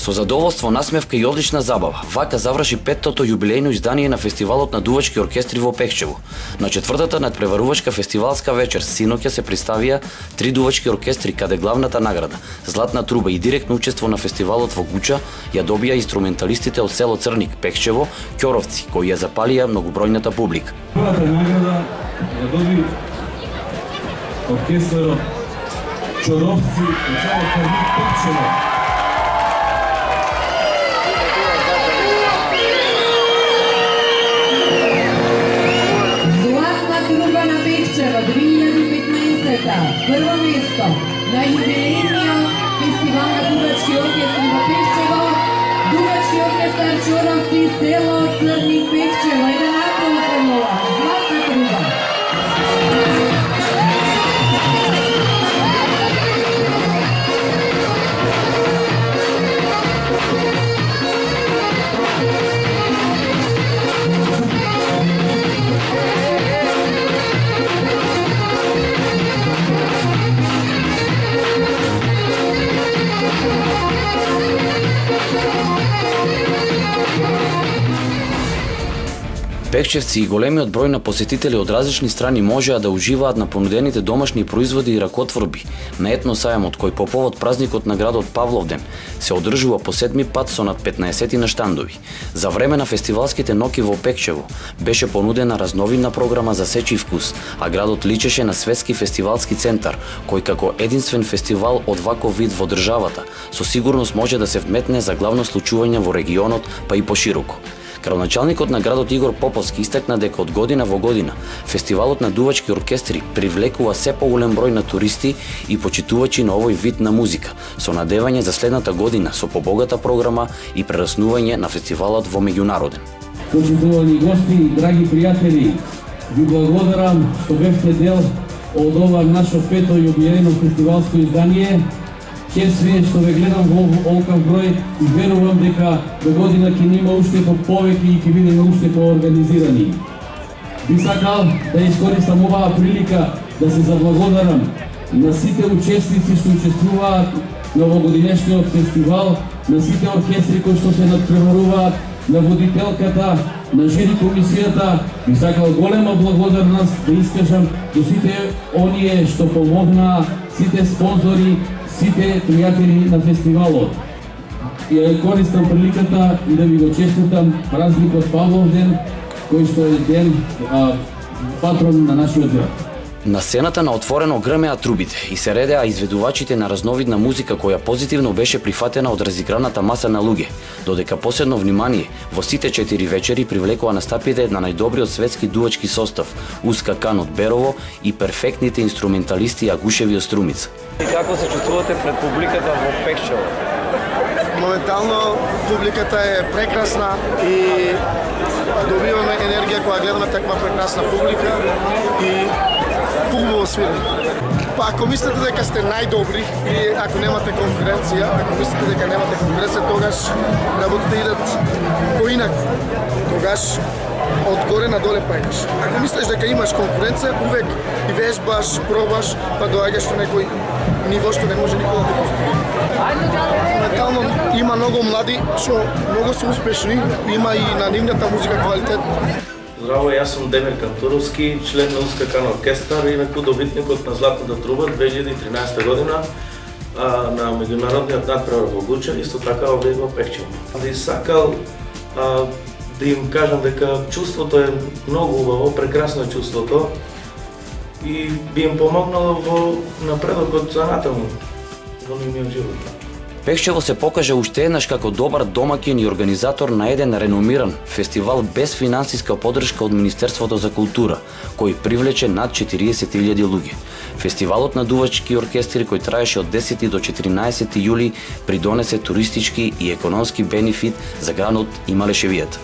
Со задоволство, насмевка и одлична забава, вака заврши 5-тото јубилејно издание на фестивалот на дувачки оркестри во Пехчево. На 4-та надпреварувачка фестивалска вечер синоќа се представија 3 дувачки оркестри, каде главната награда, Златна труба и директно учество на фестивалот во Гуча ја добија инструменталистите од село Црник, Пехчево, Ќоровци, кои ја запалија многобројната публика. Првата награда ја доби оркестарот Ќоровци од село Црник, Пехчево. Пехчево 2015-та, прво место на јубилејниот фестивал на дувачки оркестри во Пехчево, дувачки оркестар Ќоровци, село Црник, Пехчево. Еден аплауз за Златна труба. Пехчевци и големиот број на посетители од различни страни можеа да уживаат на понудените домашни производи и ракотворби на етносајамот кој по повод празникот на градот Павловден се одржува по 7-ми пат со над 15 на штандови. За време на фестивалските ноќи во Пехчево беше понудена разновидна програма за сечи вкус, а градот личеше на светски фестивалски центар, кој како единствен фестивал од ваков вид во државата со сигурност може да се вметне за главно случување во регионот, па и пошироко. Градоначалникот на градот Игор Поповски истакна дека од година во година фестивалот на дувачки оркестри привлекува се поголем број на туристи и почитувачи на овој вид на музика, со надевање за следната година со побогата програма и прераснување на фестивалот во меѓународен. Почитувани гости, драги пријатели, ви благодарам што бевте дел од ова наше 5-то јубилејно фестивалско издание. Чест ви е што ве гледам во оваков број и верувам дека до година ќе има уште повеќе и ќе бидеме уште поорганизирани. Би сакал да искористам оваа прилика да се заблагодарам на сите учесници што учествуваат на овогодинешниот фестивал, на сите оркестри кои што се надпреваруваат, на водителката, на жири комисијата. Би сакал голема благодарност да искажам до сите оние што помогнаа, сите спонзори, сите пријатели на фестивалот. Ја користам приликата и да ви го честитам празникот Павловден, кој што е ден патрон на нашиот град. На сцената на отворено грмеа трубите и се редеа изведувачите на разновидна музика која позитивно беше прифатена од разиграната маса на луѓе, додека посебно внимание во сите 4 вечери привлекува настапите на најдобриот светски дувачки состав Уска Кан од Берово и перфектните инструменталисти Агушеви од Струмица. И како се чувствувате пред публиката во Пехчево? Моментално публиката е прекрасна и добиваме енергија кога гледаме таква прекрасна публика и хубаво свири. Па ако мислите дека сте најдобри или ако немате конкуренција, ако мислите дека немате конкуренција, тогаш работите идат поинаку. Тогаш одгоре надоле паѓаш. Ако мислиш дека имаш конкуренција, увек и вежбаш, пробаш, па доаѓаш до некој ниво што не може никој да те постигне. Моментално има многу млади што многу се успешни, има и на нивната музика квалитет. Здраво, јас сум Демир Кантуровски, член на Уска Кан оркестар и инаку добитникот на Златната труба 2013 година на меѓународниот надпревар во Гуча, исто така овде во Пехчево. Би сакал да им кажам дека чувството е многу убаво, прекрасно е чувството и би им помогнало во напредокот за натаму во нивниот живот. Пехчево се покаже уште еднаш како добар домаќин и организатор на еден реномиран фестивал без финансиска поддршка од Министерството за култура, кој привлече над 40.000 луѓе. Фестивалот на дувачки оркестри кој траеше од 10 до 14 јули придонесе туристички и економски бенефит за градот и Малешевијата.